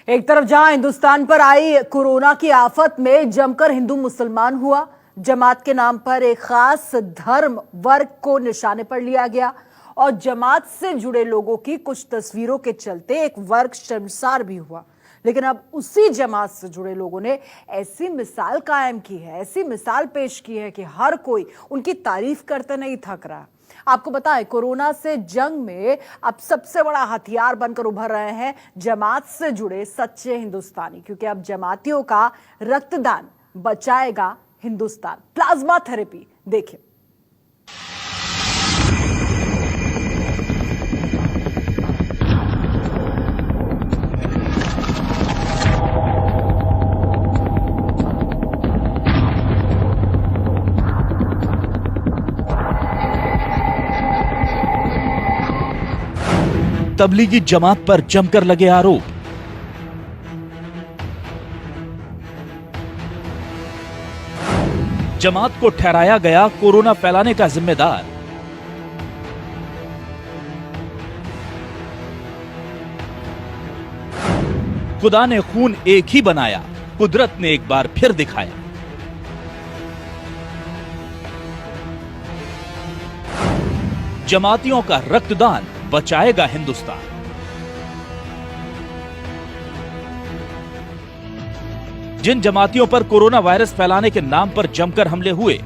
एक तरफ जहां हिंदुस्तान पर आई कोरोना की आफत में जमकर हिंदू मुसलमान हुआ, जमात के नाम पर एक खास धर्म वर्ग को निशाने पर लिया गया और जमात से जुड़े लोगों की कुछ तस्वीरों के चलते एक वर्ग शर्मसार भी हुआ। लेकिन अब उसी जमात से जुड़े लोगों ने ऐसी मिसाल कायम की है, ऐसी मिसाल पेश की है कि हर कोई उनकी तारीफ करते नहीं थक रहा। आपको बताएं, कोरोना से जंग में अब सबसे बड़ा हथियार बनकर उभर रहे हैं जमात से जुड़े सच्चे हिंदुस्तानी, क्योंकि अब जमातियों का रक्तदान बचाएगा हिंदुस्तान। प्लाज्मा थेरेपी देखिए। तबलीगी जमात पर जमकर लगे आरोप। जमात को ठहराया गया कोरोना फैलाने का जिम्मेदार। खुदा ने खून एक ही बनाया, कुदरत ने एक बार फिर दिखाया। जमातियों का रक्तदान बचाएगा हिंदुस्तान। जिन जमातियों पर कोरोना वायरस फैलाने के नाम पर जमकर हमले हुए,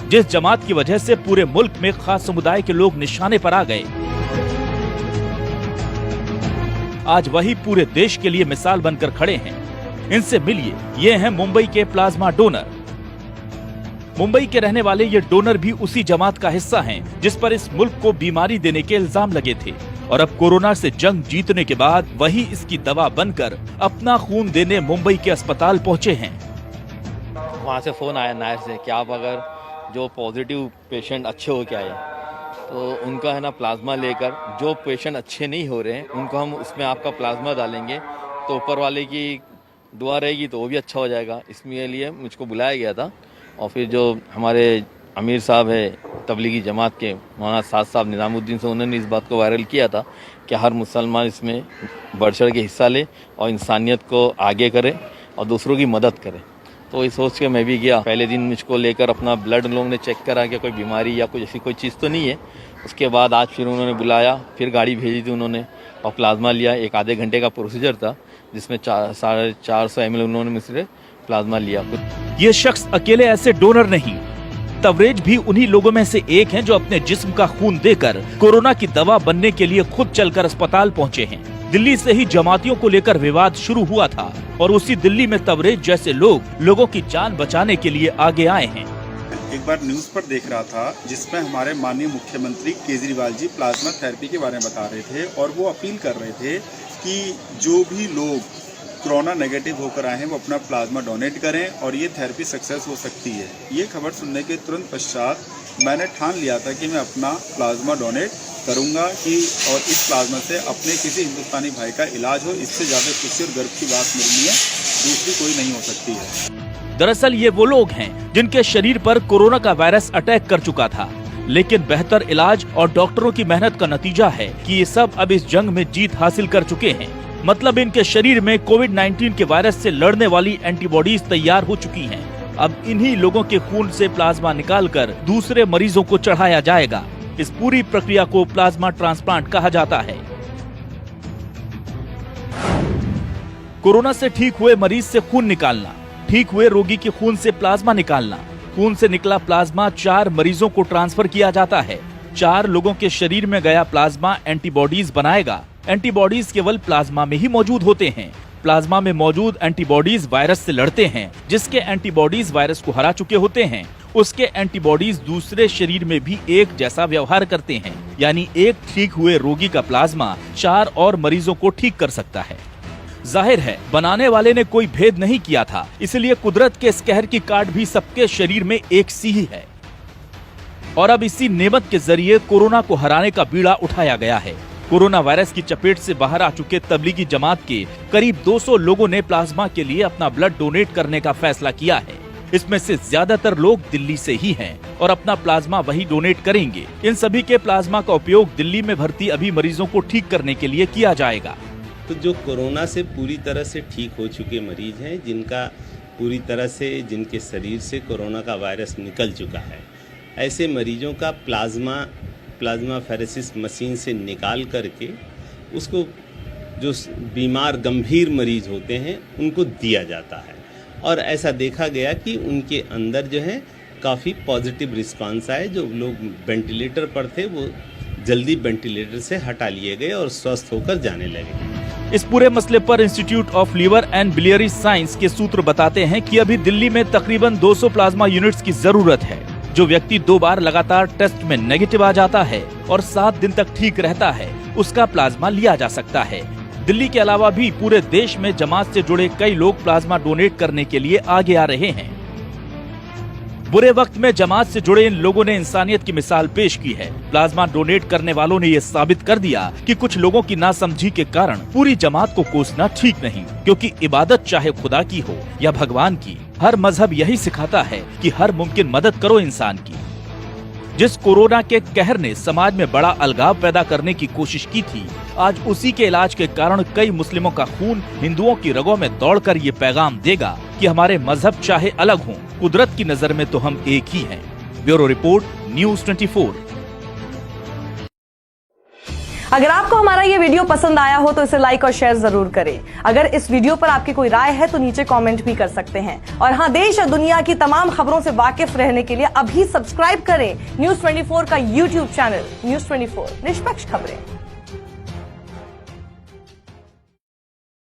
जिस जमात की वजह से पूरे मुल्क में खास समुदाय के लोग निशाने पर आ गए, आज वही पूरे देश के लिए मिसाल बनकर खड़े हैं। इनसे मिलिए, ये हैं मुंबई के प्लाज्मा डोनर। मुंबई के रहने वाले ये डोनर भी उसी जमात का हिस्सा हैं जिस पर इस मुल्क को बीमारी देने के इल्जाम लगे थे, और अब कोरोना से जंग जीतने के बाद वही इसकी दवा बनकर अपना खून देने मुंबई के अस्पताल पहुंचे हैं। वहाँ से फोन आया नायर से कि आप अगर जो पॉजिटिव पेशेंट अच्छे हो के आए तो उनका है ना प्लाज्मा लेकर, जो पेशेंट अच्छे नहीं हो रहे हैं उनको हम उसमें आपका प्लाज्मा डालेंगे तो ऊपर वाले की दुआ रहेगी तो वो भी अच्छा हो जाएगा। इसके लिए मुझको बुलाया गया था। और फिर जो हमारे अमीर साहब है तबलीगी जमात के, मौलाना साद साहब निज़ामुद्दीन से, उन्होंने इस बात को वायरल किया था कि हर मुसलमान इसमें बढ़ चढ़ के हिस्सा ले और इंसानियत को आगे करे और दूसरों की मदद करे। तो इस सोच के मैं भी गया। पहले दिन मुझको लेकर अपना ब्लड लोगों ने चेक करा कि कोई बीमारी या कुछ ऐसी कोई चीज़ तो नहीं है। उसके बाद आज फिर उन्होंने बुलाया, फिर गाड़ी भेजी थी उन्होंने और प्लाज्मा लिया। एक आधे घंटे का प्रोसीजर था जिसमें 450 ml उन्होंने मुझसे प्लाज्मा लिया। ये शख्स अकेले ऐसे डोनर नहीं, तवरेज भी उन्हीं लोगों में से एक हैं जो अपने जिस्म का खून देकर कोरोना की दवा बनने के लिए खुद चलकर अस्पताल पहुंचे हैं। दिल्ली से ही जमातियों को लेकर विवाद शुरू हुआ था और उसी दिल्ली में तवरेज जैसे लोग लोगों की जान बचाने के लिए आगे आए हैं। एक बार न्यूज पर देख रहा था जिसमें हमारे माननीय मुख्यमंत्री केजरीवाल जी प्लाज्मा थेरेपी के बारे में बता रहे थे और वो अपील कर रहे थे कि जो भी लोग कोरोना नेगेटिव होकर आए हैं वो अपना प्लाज्मा डोनेट करें और ये थेरेपी सक्सेस हो सकती है। ये खबर सुनने के तुरंत पश्चात मैंने ठान लिया था कि मैं अपना प्लाज्मा डोनेट करूंगा कि और इस प्लाज्मा से अपने किसी हिंदुस्तानी भाई का इलाज हो। इससे ज़्यादा खुशी और गर्व की बात मेरे लिए दूसरी कोई नहीं हो सकती है। दरअसल ये वो लोग हैं जिनके शरीर पर कोरोना का वायरस अटैक कर चुका था, लेकिन बेहतर इलाज और डॉक्टरों की मेहनत का नतीजा है कि ये सब अब इस जंग में जीत हासिल कर चुके हैं। मतलब इनके शरीर में कोविड-19 के वायरस से लड़ने वाली एंटीबॉडीज तैयार हो चुकी हैं। अब इन्हीं लोगों के खून से प्लाज्मा निकालकर दूसरे मरीजों को चढ़ाया जाएगा। इस पूरी प्रक्रिया को प्लाज्मा ट्रांसप्लांट कहा जाता है। कोरोना से ठीक हुए मरीज से खून निकालना, ठीक हुए रोगी के खून से प्लाज्मा निकालना। खून से निकला प्लाज्मा 4 मरीजों को ट्रांसफर किया जाता है। 4 लोगों के शरीर में गया प्लाज्मा एंटीबॉडीज बनाएगा। एंटीबॉडीज केवल प्लाज्मा में ही मौजूद होते हैं। प्लाज्मा में मौजूद एंटीबॉडीज वायरस से लड़ते हैं। जिसके एंटीबॉडीज वायरस को हरा चुके होते हैं, उसके एंटीबॉडीज दूसरे शरीर में भी एक जैसा व्यवहार करते हैं। यानी एक ठीक हुए रोगी का प्लाज्मा 4 और मरीजों को ठीक कर सकता है। जाहिर है बनाने वाले ने कोई भेद नहीं किया था, इसलिए कुदरत के इस कहर की काट भी सबके शरीर में एक सी ही है। और अब इसी नेमत के जरिए कोरोना को हराने का बीड़ा उठाया गया है। कोरोना वायरस की चपेट से बाहर आ चुके तबलीगी जमात के करीब 200 लोगों ने प्लाज्मा के लिए अपना ब्लड डोनेट करने का फैसला किया है। इसमें से ज्यादातर लोग दिल्ली से ही हैं और अपना प्लाज्मा वही डोनेट करेंगे। इन सभी के प्लाज्मा का उपयोग दिल्ली में भर्ती अभी मरीजों को ठीक करने के लिए किया जाएगा। तो जो कोरोना से पूरी तरह से ठीक हो चुके मरीज हैं, जिनका पूरी तरह से जिनके शरीर से कोरोना का वायरस निकल चुका है, ऐसे मरीजों का प्लाज्मा फेरेसिस मशीन से निकाल करके उसको जो बीमार गंभीर मरीज होते हैं उनको दिया जाता है। और ऐसा देखा गया कि उनके अंदर जो है काफ़ी पॉजिटिव रिस्पांस आए। जो लोग वेंटिलेटर पर थे वो जल्दी वेंटिलेटर से हटा लिए गए और स्वस्थ होकर जाने लगे। इस पूरे मसले पर Institute of Liver and Biliary Science के सूत्र बताते हैं कि अभी दिल्ली में तकरीबन 200 प्लाज्मा यूनिट्स की जरूरत है। जो व्यक्ति 2 बार लगातार टेस्ट में नेगेटिव आ जाता है और 7 दिन तक ठीक रहता है, उसका प्लाज्मा लिया जा सकता है। दिल्ली के अलावा भी पूरे देश में जमात से जुड़े कई लोग प्लाज्मा डोनेट करने के लिए आगे आ रहे हैं। बुरे वक्त में जमात से जुड़े इन लोगों ने इंसानियत की मिसाल पेश की है। प्लाज्मा डोनेट करने वालों ने ये साबित कर दिया कि कुछ लोगों की नासमझी के कारण पूरी जमात को कोसना ठीक नहीं, क्योंकि इबादत चाहे खुदा की हो या भगवान की, हर मजहब यही सिखाता है कि हर मुमकिन मदद करो इंसान की। जिस कोरोना के कहर ने समाज में बड़ा अलगाव पैदा करने की कोशिश की थी, आज उसी के इलाज के कारण कई मुस्लिमों का खून हिंदुओं की रगों में दौड़कर ये पैगाम देगा कि हमारे मजहब चाहे अलग हों, कुदरत की नजर में तो हम एक ही हैं। Bureau report, news 24। अगर आपको हमारा ये वीडियो पसंद आया हो तो इसे लाइक और शेयर जरूर करें। अगर इस वीडियो पर आपकी कोई राय है तो नीचे कमेंट भी कर सकते हैं। और हाँ, देश और दुनिया की तमाम खबरों से वाकिफ रहने के लिए अभी सब्सक्राइब करें न्यूज़ 24 का यूट्यूब चैनल। न्यूज़ 24, निष्पक्ष खबरें।